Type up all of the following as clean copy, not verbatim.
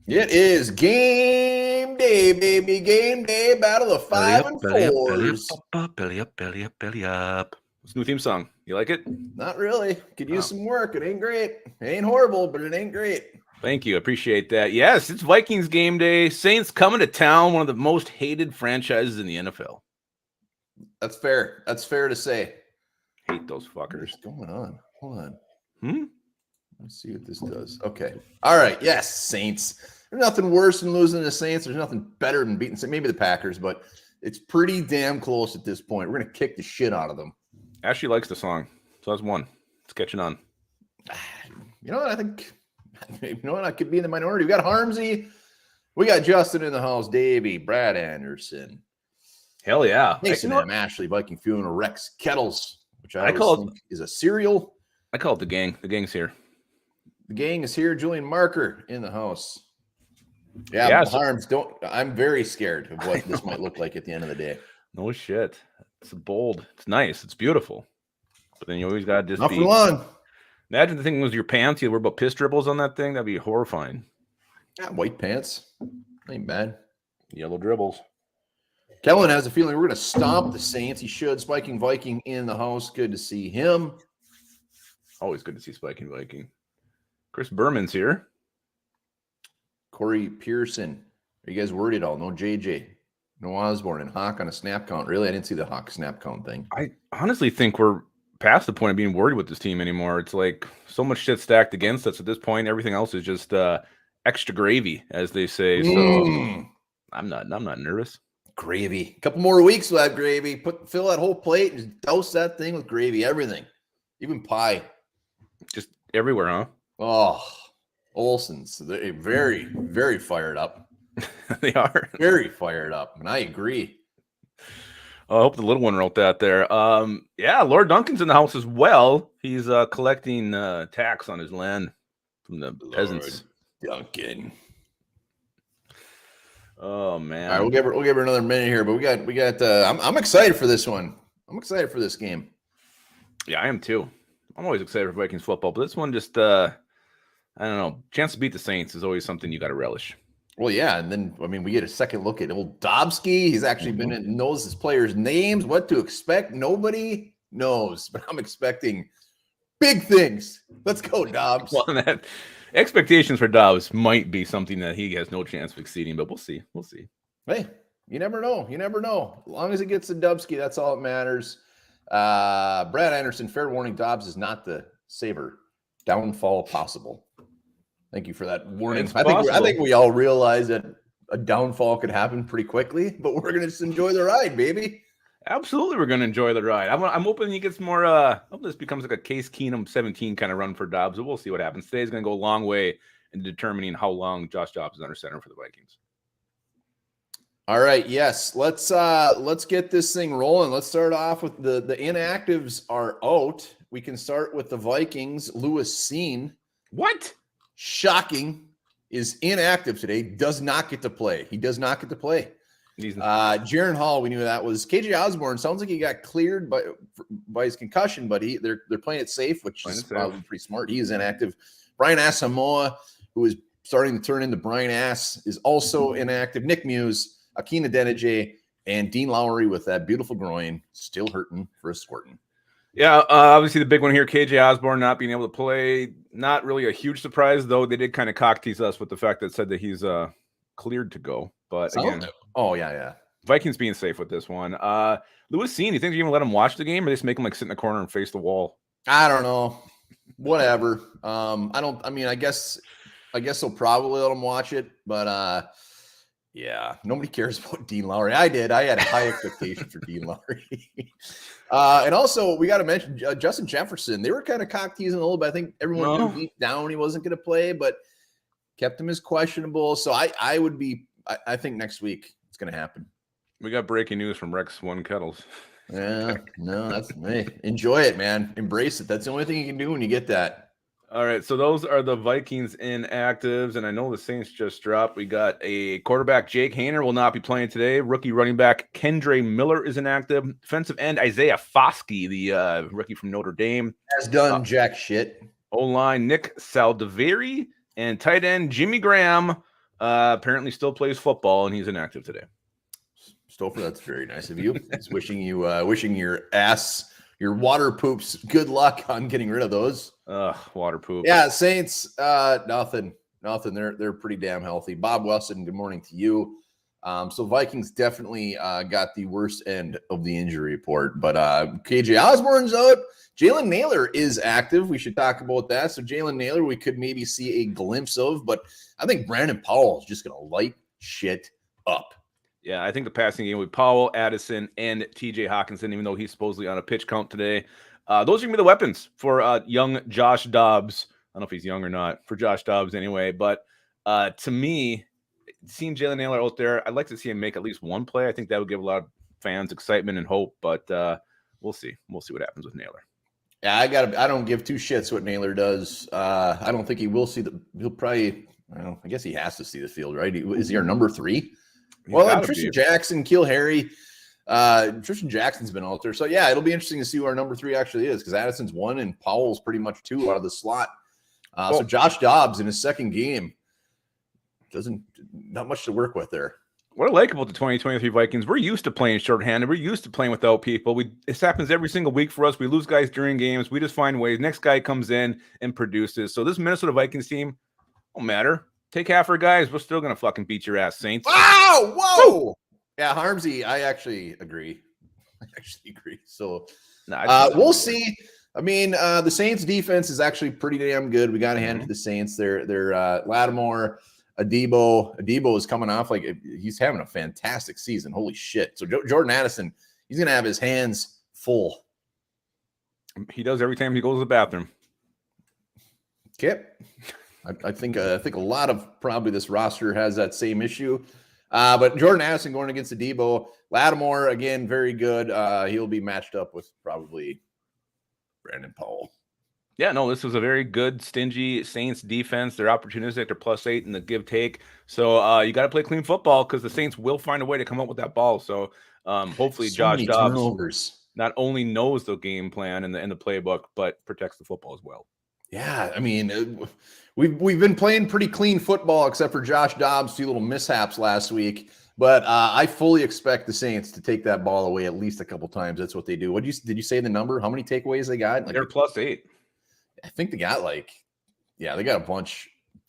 It is game day, baby. Game day. Battle of Belly 5 up, and belly up, belly up, 4s. belly up, belly up, belly up. It's a new theme song. You like it? Not really. Could use Oh. some work. It ain't great. It ain't horrible, but it ain't great. Thank you. I appreciate that. Yes, it's Vikings game day. Saints coming to town, one of the most hated franchises in the NFL. That's fair. That's fair to say. Hate those fuckers. What's going on? Hold on. Hmm? Let's see what this does. Okay. All right. Yes, Saints. There's nothing worse than losing to the Saints. There's nothing better than beating maybe the Packers, but it's pretty damn close at this point. We're going to kick the shit out of them. Ashley likes the song, so that's one. It's catching on. You know what? I think, you know what? I could be in the minority. We got Harmsy. We got Justin in the house. Davey, Brad Anderson. Hell yeah. Mason M. Ashley, Viking Funeral, Rex Kettles, which I call think is a cereal. I call it the gang. The gang's here. The gang is here. Julian Marker in the house. Yeah, Harms, I'm very scared of what this might look like at the end of the day. No shit. It's bold. It's nice. It's beautiful. But then you always got to just not for long. Imagine the thing was your pants. You worry about piss dribbles on that thing. That'd be horrifying. Yeah, white pants. Ain't bad. Yellow dribbles. Kellen has a feeling we're going to stomp the Saints. He should. Spiking Viking in the house. Good to see him. Always good to see Spiking Viking. Chris Berman's here. Corey Pearson. Are you guys worried at all? No JJ. No Osborne and Hawk on a snap count. Really? I didn't see the Hawk snap count thing. I honestly think we're past the point of being worried with this team anymore. It's like so much shit stacked against us at this point. Everything else is just extra gravy, as they say. So I'm not nervous. Gravy. A couple more weeks we'll have gravy. Fill that whole plate and just douse that thing with gravy. Everything. Even pie. Just everywhere, huh? Oh, Olsen's. They're very, very fired up. They are. Very fired up. And I agree. I hope the little one wrote that there. Yeah, Lord Duncan's in the house as well. He's collecting tax on his land from the peasants. Duncan. Oh man. All right, we'll give her another minute here, but we got I'm excited for this one. I'm excited for this game. Yeah, I am too. I'm always excited for Vikings football, but this one just I don't know. Chance to beat the Saints is always something you got to relish. Well, yeah, and then we get a second look at old Dobbs. He's actually knows his players' names, what to expect. Nobody knows, but I'm expecting big things. Let's go, Dobbs. Well, that expectations for Dobbs might be something that he has no chance of exceeding, but we'll see. We'll see. Hey, you never know. You never know. As long as it gets to Dubsky, that's all that matters. Brad Anderson, fair warning, Dobbs is not the saver. Downfall possible. Thank you for that warning. I think we all realize that a downfall could happen pretty quickly, but we're going to just enjoy the ride, baby. Absolutely, we're going to enjoy the ride. I'm hoping he gets more. I hope this becomes like a Case Keenum 17 kind of run for Dobbs, but we'll see what happens. Today's going to go a long way in determining how long Josh Dobbs is under center for the Vikings. All right, yes, let's get this thing rolling. Let's start off with the inactives are out. We can start with the Vikings. Lewis Seen. What? Shocking, is inactive today. Does not get to play. He does not get to play. Jaron Hall, we knew that was. KJ Osborne sounds like he got cleared by his concussion, but they're playing it safe, which is probably pretty smart. He is inactive. Brian Asamoah, who is starting to turn into Brian Ass, is also inactive. Nick Muse, Akina Denije, and Dean Lowry with that beautiful groin still hurting for a squirting. Yeah, obviously the big one here, KJ Osborne not being able to play. Not really a huge surprise, though. They did kind of cock tease us with the fact that said that he's cleared to go. But again, Vikings being safe with this one. Lewis Seen, you think they're going to let him watch the game, or they just make him like sit in the corner and face the wall? I don't know. Whatever. I guess they'll probably let him watch it, but yeah, nobody cares about Dean Lowry. I did. I had a high expectation for Dean Lowry. And also, we got to mention Justin Jefferson. They were kind of cock teasing a little bit. I think everyone knew deep down he wasn't going to play, but kept him as questionable. So I think next week it's going to happen. We got breaking news from Rex One Kettles. Yeah, no, that's me. Enjoy it, man. Embrace it. That's the only thing you can do when you get that. All right, so those are the Vikings inactives, and I know the Saints just dropped. We got a quarterback, Jake Haener, will not be playing today. Rookie running back, Kendre Miller, is inactive. Defensive end, Isaiah Foskey, the rookie from Notre Dame. Has done jack shit. O-line, Nick Saldiveri, and tight end, Jimmy Graham, apparently still plays football, and he's inactive today. Stouffer, that's very nice of you. He's wishing your ass, your water poops, good luck on getting rid of those. Water poop. Yeah, Saints, nothing. They're pretty damn healthy. Bob Wesson, good morning to you. So Vikings definitely got the worst end of the injury report, but KJ Osborne's out. Jalen Naylor is active. We should talk about that. So Jalen Naylor, we could maybe see a glimpse of, but I think Brandon Powell is just going to light shit up. Yeah, I think the passing game with Powell, Addison, and TJ Hawkinson, even though he's supposedly on a pitch count today, those are going to be the weapons for young Josh Dobbs. I don't know if he's young or not, for Josh Dobbs anyway. But to me, seeing Jalen Naylor out there, I'd like to see him make at least one play. I think that would give a lot of fans excitement and hope. But we'll see. We'll see what happens with Naylor. Yeah, I don't give two shits what Naylor does. I don't think he will see he'll probably, I guess he has to see the field, right? Is he our number 3? Well, Tristan Jackson, Kill Harry. Tristan Jackson's been out there. So, yeah, it'll be interesting to see who our number 3 actually is, because Addison's 1 and Powell's pretty much 2 out of the slot. So Josh Dobbs in his second game not much to work with there. What I like about the 2023 Vikings, we're used to playing shorthanded. We're used to playing without people. This happens every single week for us. We lose guys during games. We just find ways. Next guy comes in and produces. So this Minnesota Vikings team won't matter. Take half our guys. We're still going to fucking beat your ass, Saints. Wow! Whoa! Woo! Yeah, Harmsy, I actually agree. So we'll see. I mean, the Saints defense is actually pretty damn good. We got to hand it to the Saints. They're Lattimore, Adebo is coming off like he's having a fantastic season. Holy shit. So Jordan Addison, he's going to have his hands full. He does every time he goes to the bathroom. Kip. I think a lot of probably this roster has that same issue. But Jordan Addison going against Adebo. Lattimore, again, very good. He'll be matched up with probably Brandon Powell. Yeah, no, this was a very good, stingy Saints defense. They're opportunistic. They're +8 in the give-take. So you got to play clean football because the Saints will find a way to come up with that ball. So hopefully Josh Dobbs not only knows the game plan and the playbook, but protects the football as well. Yeah, I mean, we've been playing pretty clean football except for Josh Dobbs' few little mishaps last week. But I fully expect the Saints to take that ball away at least a couple times. That's what they do. Did you say the number? How many takeaways they got? They're +8. I think they got they got a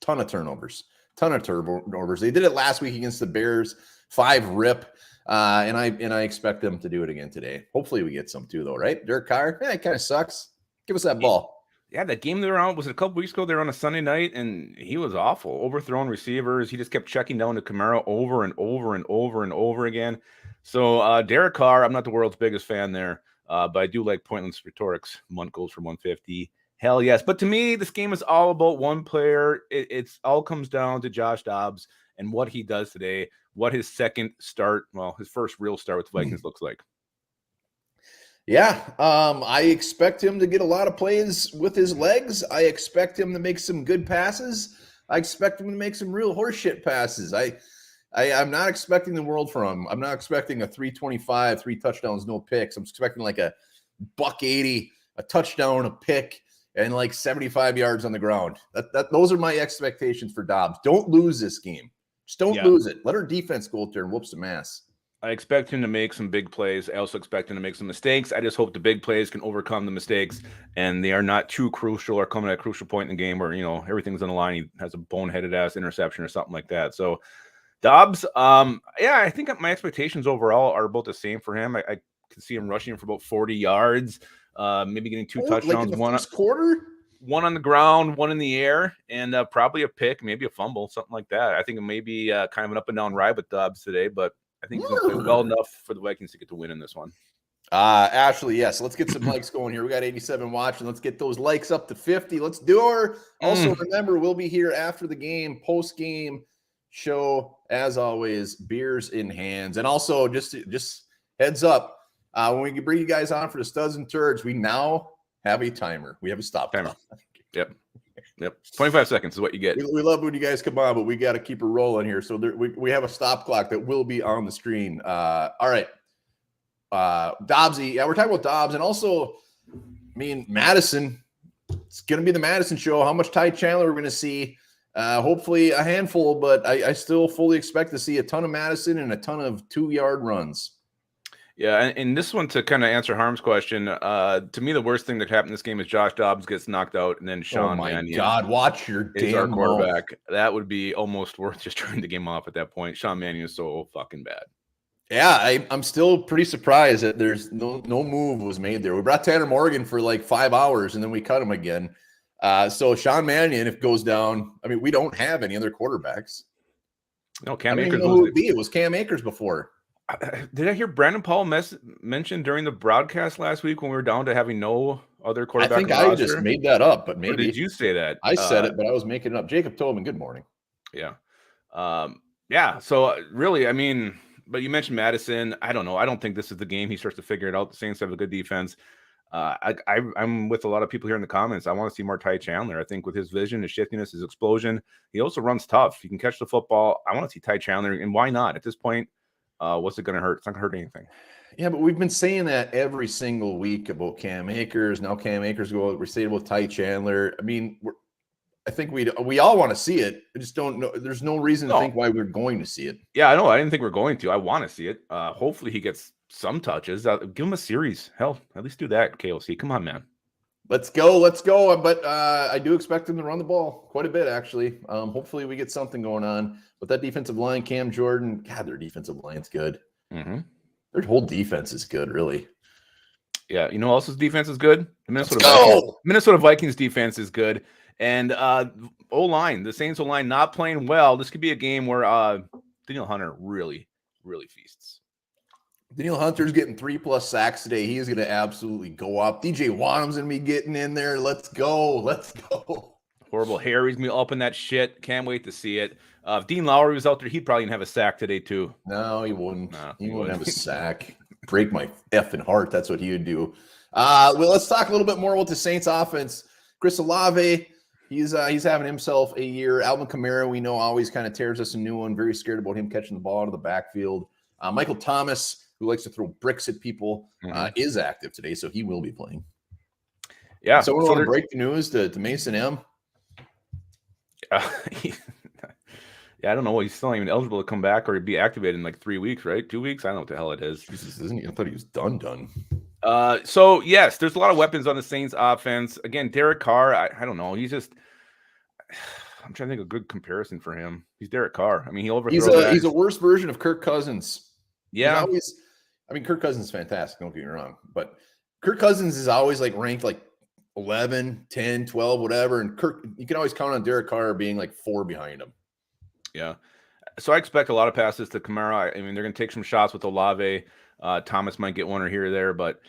ton of turnovers. They did it last week against the Bears, 5 rip. And I expect them to do it again today. Hopefully we get some too, though, right? Derek Carr, it kind of sucks. Give us that ball. Yeah, that game they were on, was it a couple weeks ago? They were on a Sunday night, and he was awful. Overthrown receivers. He just kept checking down to Kamara over and over and over and over again. So Derek Carr, I'm not the world's biggest fan there, but I do like pointless rhetorics. Munt goes for 150. Hell yes. But to me, this game is all about one player. It's all comes down to Josh Dobbs and what he does today, what his second start, his first real start with the Vikings looks like. Yeah, I expect him to get a lot of plays with his legs. I expect him to make some good passes. I expect him to make some real horseshit passes. I'm not expecting the world from him. I'm not expecting a 325, 3 touchdowns, no picks. I'm expecting like a $180, a touchdown, a pick, and like 75 yards on the ground. Those are my expectations for Dobbs. Don't lose this game. Just don't lose it. Let our defense go out there and whoop some ass. I expect him to make some big plays. I also expect him to make some mistakes. I just hope the big plays can overcome the mistakes, and they are not too crucial or coming at a crucial point in the game where, everything's on the line. He has a boneheaded ass interception or something like that. So Dobbs, I think my expectations overall are about the same for him. I can see him rushing for about 40 yards, maybe getting 2 touchdowns. Like in the first quarter? One on the ground, 1 in the air, and probably a pick, maybe a fumble, something like that. I think it may be kind of an up and down ride with Dobbs today, but I think he's going to play well enough for the Vikings to get the win in this one. Ashley, yes. Let's get some likes going here. We got 87 watching. Let's get those likes up to 50. Let's do her. Also, remember, we'll be here after the game, post-game show, as always, beers in hands. And also, just heads up, when we bring you guys on for the Studs and Turds, we now have a timer. We have a stop timer. Yep. 25 seconds is what you get. We love when you guys come on, but we got to keep it rolling here. So we have a stop clock that will be on the screen. All right. Dobbsy. Yeah, we're talking about Dobbs. And also, Madison. It's going to be the Madison show. How much Ty Chandler we're going to see. Hopefully a handful, but I still fully expect to see a ton of Madison and a ton of 2-yard runs. Yeah, and this one, to kind of answer Harm's question, to me the worst thing that happened in this game is Josh Dobbs gets knocked out, and then Sean Mannion, God, watch your is damn our quarterback. mouth. That would be almost worth just turning the game off at that point. Sean Mannion is so fucking bad. Yeah, I'm still pretty surprised that there's no move was made there. We brought Tanner Morgan for like 5 hours, and then we cut him again. So Sean Mannion, if goes down, I mean, we don't have any other quarterbacks. No, Cam I don't Akers. even know who it would be. It was Cam Akers before. Did I hear Brandon Paul mention during the broadcast last week when we were down to having no other quarterback? I think I just made that up, but maybe. Or did you say that? I said it, but I was making it up. Jacob Tobin, good morning. Yeah. Yeah. So really, I mean, but you mentioned Madison. I don't know. I don't think this is the game he starts to figure it out. The Saints have a good defense. I'm with a lot of people here in the comments. I want to see more Ty Chandler. I think with his vision, his shiftiness, his explosion, he also runs tough. He can catch the football. I want to see Ty Chandler, and why not? At this point, what's it going to hurt? It's not going to hurt anything. Yeah, but we've been saying that every single week about Cam Akers. Now Cam Akers we're saying about Ty Chandler. I mean, I think we all want to see it. I just don't know. There's no reason to think why we're going to see it. Yeah, I know. I didn't think we're going to. I want to see it. Hopefully he gets some touches. Give him a series. Hell, at least do that, KOC. Come on, man. Let's go. But I do expect him to run the ball quite a bit, actually. Hopefully we get something going on. But that defensive line, Cam Jordan, God, their defensive line's good. Mm-hmm. Their whole defense is good, really. Yeah, you know who else's defense is good? The Minnesota Vikings defense is good. And O-line, the Saints O-line not playing well. This could be a game where Daniel Hunter really, really feasts. Daniel Hunter's getting 3+ sacks today. He's going to absolutely go up. DJ Wanham's going to be getting in there. Let's go. Horrible Harry's going to be up in that shit. Can't wait to see it. If Dean Lowry was out there, he'd probably have a sack today too. No, he wouldn't. He wouldn't have a sack. Break my effing heart. That's what he would do. Well, let's talk a little bit more about the Saints offense. Chris Olave, he's having himself a year. Alvin Kamara, we know, always kind of tears us a new one. Very scared about him catching the ball out of the backfield. Michael Thomas, who likes to throw bricks at people, is active today, so he will be playing. Yeah. So we want to break the news to Mason M. Yeah, I don't know. He's still not even eligible to come back or be activated in like 3 weeks, right? 2 weeks? I don't know what the hell it is. Jesus, isn't he? I thought he was done. So yes, there's a lot of weapons on the Saints offense. Again, Derek Carr, I don't know. He's just I'm trying to think of a good comparison for him. He's Derek Carr. I mean, he overthrows. He's a worse version of Kirk Cousins. Yeah. Kirk Cousins is fantastic, don't get me wrong. But Kirk Cousins is always like ranked like 11, 10, 12, whatever. And you can always count on Derek Carr being like 4 behind him. Yeah. So I expect a lot of passes to Kamara. I mean, they're going to take some shots with Olave. Thomas might get one or here or there. But,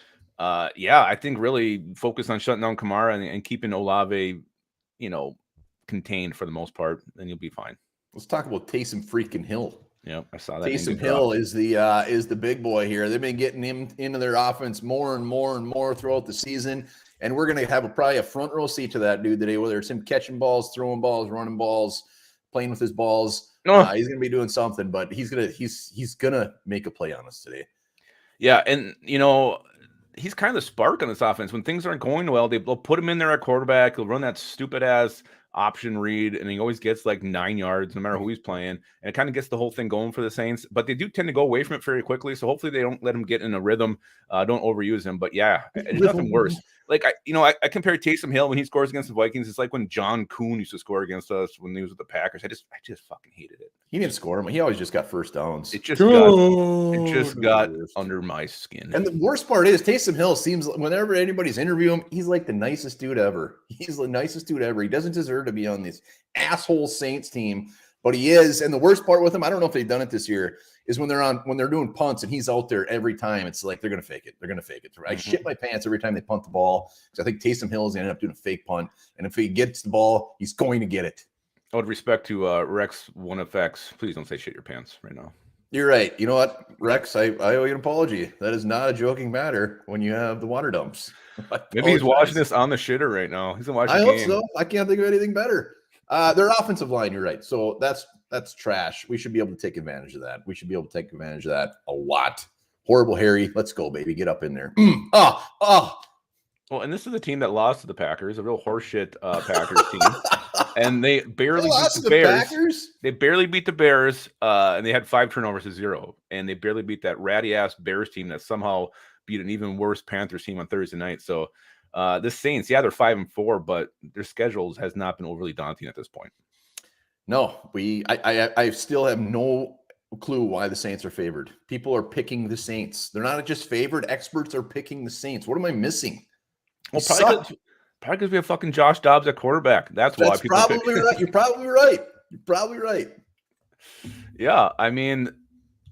yeah, I think really focus on shutting down Kamara and keeping Olave, contained for the most part, then you'll be fine. Let's talk about Taysom freaking Hill. Yeah, I saw that. Taysom Hill is the big boy here. They've been getting him into their offense more and more throughout the season. And we're going to have probably a front row seat to that dude today, whether it's him catching balls, throwing balls, running balls, playing with his balls. He's going to be doing something, but he's gonna make a play on us today. Yeah, and he's kind of the spark on this offense. When things aren't going well, they'll put him in there at quarterback. He'll run that stupid ass option read, and he always gets like 9 yards no matter who he's playing, and it kind of gets the whole thing going for the Saints. But they do tend to go away from it very quickly, so hopefully they don't let him get in a rhythm. Don't overuse him. But yeah, there's nothing worse. Like I compare Taysom Hill when he scores against the Vikings. It's like when John Kuhn used to score against us when he was with the Packers. I just fucking hated it. He didn't score him. He always just got first downs. It just got under my skin. And the worst part is Taysom Hill seems whenever anybody's interviewing him, he's like the nicest dude ever. He's the nicest dude ever. He doesn't deserve to be on this asshole Saints team, but he is. And the worst part with him, I don't know if they've done it this year, is when they're doing punts and he's out there every time. It's like they're gonna fake it. I shit my pants every time they punt the ball because I think Taysom Hill is gonna end up doing a fake punt, and if he gets the ball, he's going to get it. Out of respect to Rex 1FX, please don't say shit your pants right now. You're right. You know what, Rex? I owe you an apology. That is not a joking matter when you have the water dumps. Maybe he's watching this on the shitter right now. He's watching. I hope so. I can't think of anything better. Their offensive line, you're right. So that's trash. We should be able to take advantage of that. We should be able to take advantage of that a lot. Horrible Harry. Let's go, baby. Get up in there. Well, and this is a team that lost to the Packers, a real horseshit Packers team. And they barely beat lost the to Bears. Packers? They barely beat the Bears, and they had 5 turnovers to 0. And they barely beat that ratty-ass Bears team that somehow beat an even worse Panthers team on Thursday night. So the Saints, yeah, they're 5-4, but their schedules has not been overly daunting at this point. No, I still have no clue why the Saints are favored. People are picking the Saints. They're not just favored. Experts are picking the Saints. What am I missing? Well, probably because we have fucking Josh Dobbs at quarterback. That's why people probably right. You're probably right. You're probably right. Yeah, I mean,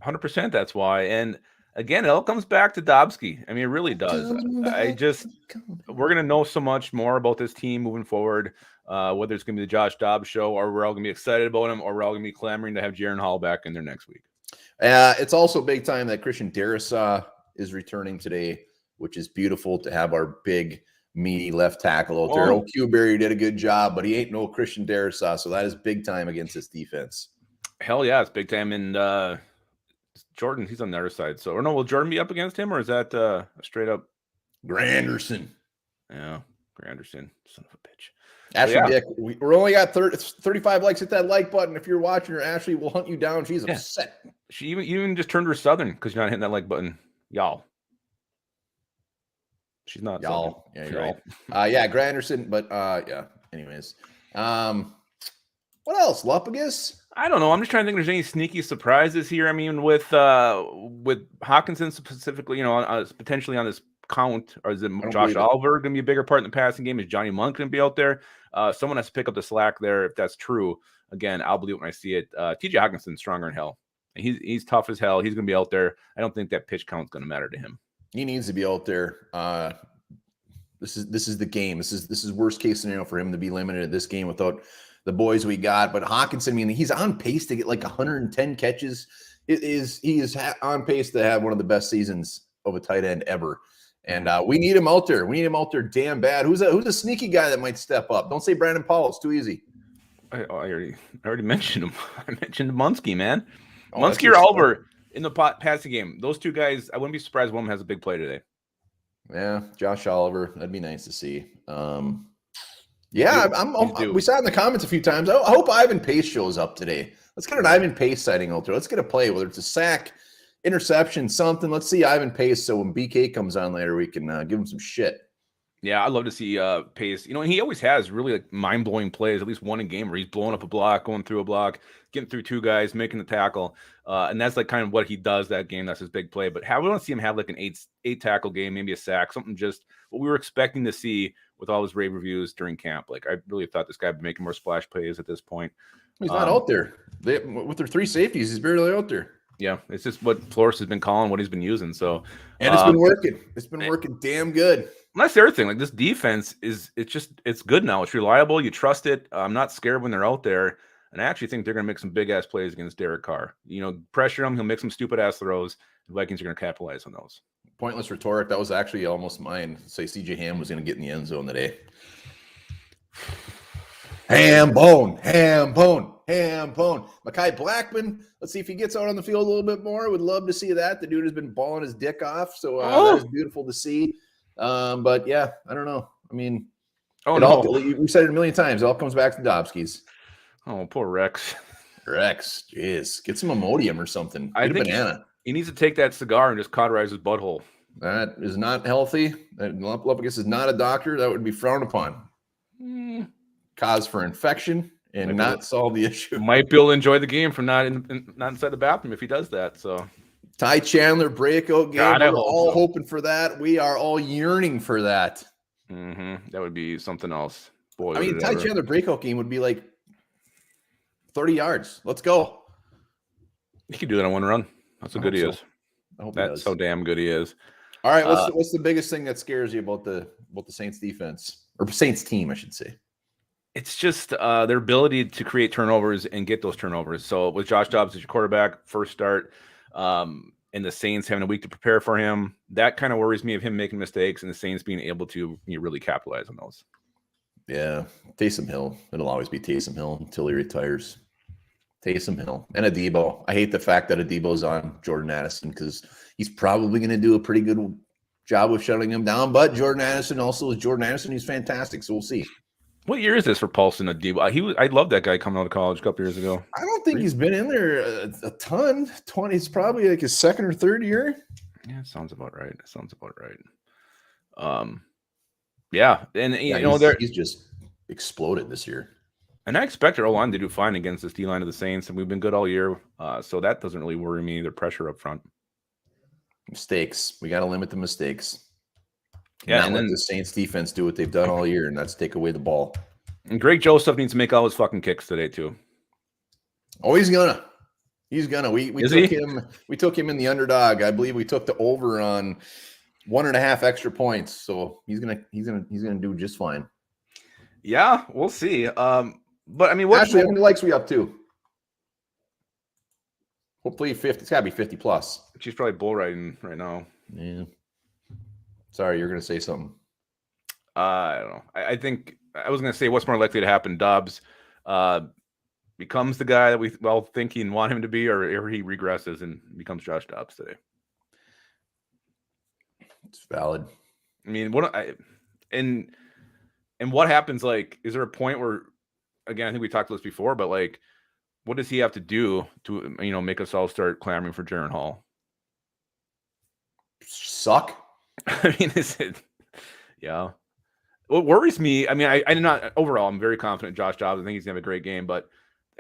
100% that's why. And again, it all comes back to Dobbski. I mean, it really does. We're going to know so much more about this team moving forward, whether it's going to be the Josh Dobbs show or we're all going to be excited about him or we're all going to be clamoring to have Jaren Hall back in there next week. It's also big time that Christian Darrisaw is returning today, which is beautiful to have our big, meaty left tackle out there. Q-Berry did a good job, but he ain't no Christian Darrisaw, so that is big time against this defense. Hell yeah, it's big time. And Jordan, he's on the other side. So, or no, will Jordan be up against him, or is that a straight up Granderson? Yeah, Granderson, son of a bitch. Ashley Dick, we're only got 35 likes. Hit that like button if you're watching her. Ashley will hunt you down. She's upset. She even just turned her Southern because you're not hitting that like button, y'all. She's not y'all. Yeah, you're right. Yeah, Granderson, but yeah. Anyways, what else? Lupagus? I don't know. I'm just trying to think if there's any sneaky surprises here. I mean, with Hawkinson specifically, potentially on this count, or is it Josh Oliver going to be a bigger part in the passing game? Is Johnny Monk going to be out there? Someone has to pick up the slack there. If that's true, again, I'll believe it when I see it. TJ Hawkinson's stronger than hell. He's tough as hell. He's going to be out there. I don't think that pitch count's going to matter to him. He needs to be out there. This is the game. This is worst case scenario for him to be limited at this game without the boys we got. But Hawkinson, I mean, he's on pace to get like 110 catches. He is on pace to have one of the best seasons of a tight end ever. And we need him out there. We need him out there damn bad. Who's a sneaky guy that might step up? Don't say Brandon Powell. It's too easy. I already mentioned him. I mentioned Munski, man. Munski or Oliver in the passing game. Those two guys, I wouldn't be surprised one of them has a big play today. Yeah, Josh Oliver. That'd be nice to see. Yeah, we saw in the comments a few times. I hope Ivan Pace shows up today. Let's get an Ivan Pace sighting out there. Let's get a play, whether it's a sack, interception, something. Let's see Ivan Pace so when BK comes on later, we can give him some shit. Yeah, I'd love to see Pace. And he always has really like mind-blowing plays, at least one in game where he's blowing up a block, going through a block, getting through two guys, making the tackle. And that's like kind of what he does that game. That's his big play. But we want to see him have like an eight tackle game, maybe a sack, something just what we were expecting to see with all his rave reviews during camp. Like I really thought this guy would be making more splash plays at this point. He's not out there. With their three safeties, he's barely out there. Yeah, it's just what Flores has been calling, what he's been using. So, and it's been working. It's been working damn good. And that's the other thing. Like this defense it's good now. It's reliable. You trust it. I'm not scared when they're out there. And I actually think they're going to make some big ass plays against Derek Carr. Pressure him. He'll make some stupid ass throws. The Vikings are going to capitalize on those. Pointless rhetoric. That was actually almost mine. Say CJ Ham was going to get in the end zone today. Ham bone. Mekhi Blackman, let's see if he gets out on the field a little bit more. Would love to see that. The dude has been balling his dick off, so that is beautiful to see. But yeah, I don't know. I mean, we said it a million times. It all comes back to Dobbskis. Oh, poor Rex. Jeez, get some Imodium or something. Get a banana. He needs to take that cigar and just cauterize his butthole. That is not healthy. Lupagus is not a doctor. That would be frowned upon. Cause for infection. And not solve the issue. Might be able to enjoy the game from not inside the bathroom if he does that. So, Ty Chandler breakout game. We're all hoping for that. We are all yearning for that. Mm-hmm. That would be something else. Boy, I mean, Ty Chandler breakout game would be like 30 yards. Let's go. He could do that on one run. That's how good he is. That's how damn good he is. All right, what's the biggest thing that scares you about the Saints defense or Saints team, I should say? It's just their ability to create turnovers and get those turnovers. So with Josh Dobbs as your quarterback, first start, and the Saints having a week to prepare for him, that kind of worries me of him making mistakes and the Saints being able to really capitalize on those. Yeah, Taysom Hill. It'll always be Taysom Hill until he retires. Taysom Hill. And Adebo. I hate the fact that Adebo's on Jordan Addison because he's probably going to do a pretty good job of shutting him down. But Jordan Addison also is Jordan Addison. He's fantastic. So we'll see. What year is this for Paulson at D? I love that guy coming out of college a couple years ago. I don't think he's been in there a ton. 20. It's probably like his second or third year. Yeah, it sounds about right. Yeah, and he's just exploded this year. And I expect our O-line to do fine against this D-line of the Saints, and we've been good all year, so that doesn't really worry me. The pressure up front. Mistakes. We got to limit the mistakes. Yeah, and let the Saints defense do what they've done all year, and that's take away the ball. And Greg Joseph needs to make all his fucking kicks today too. Oh, he's gonna. We took him in the underdog. I believe we took the over on 1.5 extra points. So he's gonna do just fine. Yeah, we'll see. But I mean, Ashley, how many likes we up to? Hopefully 50. It's gotta be 50 plus. She's probably bull riding right now. Yeah. Sorry, you're gonna say something. I don't know. I think I was gonna say what's more likely to happen. Dobbs becomes the guy that we think and want him to be, or he regresses and becomes Josh Dobbs today. It's valid. I mean, and what happens? Like, is there a point where, again, I think we talked about this before, but like, what does he have to do to make us all start clamoring for Jaren Hall? Suck. I mean, is it? Yeah. What worries me, I mean, I'm not overall. I'm very confident in Josh Dobbs. I think he's gonna have a great game, but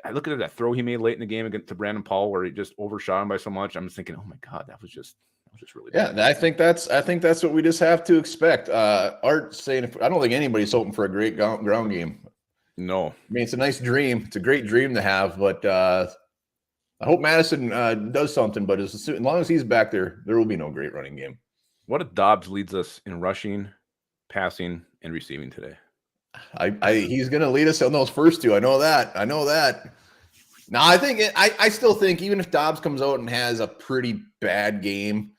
I look at that throw he made late in the game against Brandon Paul, where he just overshot him by so much. I'm just thinking, oh my god, that was just really bad. I think that's what we just have to expect. Art saying, I don't think anybody's hoping for a great ground game. No, I mean, it's a nice dream. It's a great dream to have, but I hope Madison does something. But as long as he's back there, there will be no great running game. What if Dobbs leads us in rushing, passing, and receiving today? He's going to lead us on those first two. I know that. No, I still think even if Dobbs comes out and has a pretty bad game,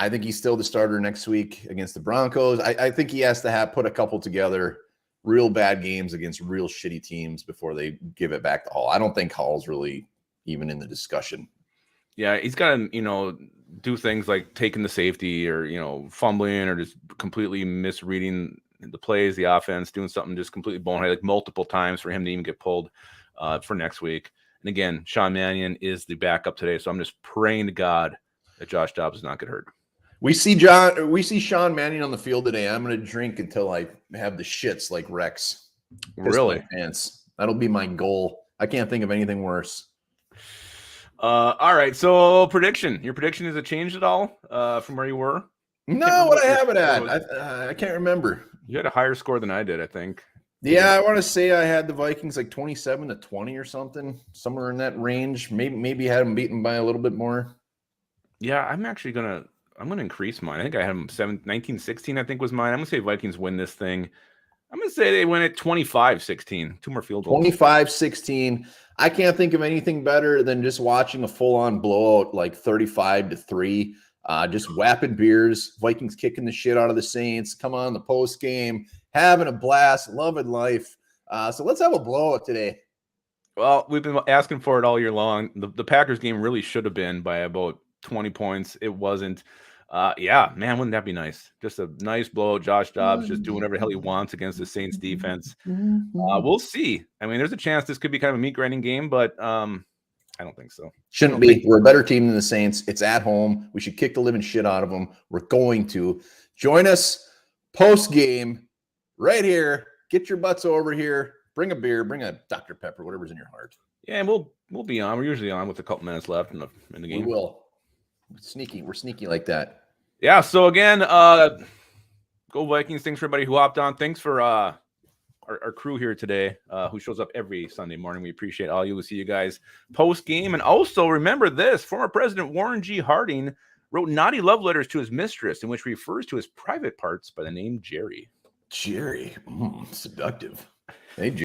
I think he's still the starter next week against the Broncos. I think he has to put a couple together, real bad games against real shitty teams before they give it back to Hall. I don't think Hall's really even in the discussion. Yeah, he's got to, do things like taking the safety or, fumbling or just completely misreading the plays, the offense, doing something just completely bonehead, like multiple times for him to even get pulled for next week. And again, Sean Mannion is the backup today, so I'm just praying to God that Josh Dobbs does not get hurt. We see Sean Mannion on the field today. I'm going to drink until I have the shits like Rex. Really? Pants. That'll be my goal. I can't think of anything worse. All right. So prediction. Your prediction, has it changed at all from where you were? No, what I have it at. I can't remember. You had a higher score than I did, I think. Yeah, I want to say I had the Vikings like 27-20 or something, somewhere in that range. Maybe had them beaten by a little bit more. Yeah, I'm gonna increase mine. I think I had them 19-16, I think was mine. I'm gonna say Vikings win this thing. I'm gonna say they win it 25-16. 2 more field goals. 25-16. I can't think of anything better than just watching a full-on blowout like 35-3. Just whapping beers, Vikings kicking the shit out of the Saints. Come on, the post game, having a blast, loving life. So let's have a blowout today. Well, we've been asking for it all year long. The Packers game really should have been by about 20 points. It wasn't. Yeah, man, wouldn't that be nice? Just a nice blowout. Josh Dobbs just doing whatever the hell he wants against the Saints defense. We'll see. I mean, there's a chance this could be kind of a meat grinding game, but I don't think so. Shouldn't be. We're a better team than the Saints. It's at home. We should kick the living shit out of them. We're going to. Join us post-game right here. Get your butts over here. Bring a beer. Bring a Dr. Pepper, whatever's in your heart. Yeah, and we'll be on. We're usually on with a couple minutes left in the game. We will. We're sneaky like that. Yeah, so again, go Vikings. Thanks for everybody who hopped on. Thanks for our crew here today who shows up every Sunday morning. We appreciate all you. We'll see you guys post-game. And also remember this, former President Warren G. Harding wrote naughty love letters to his mistress in which he refers to his private parts by the name Jerry. Jerry. Seductive. Hey, Jerry.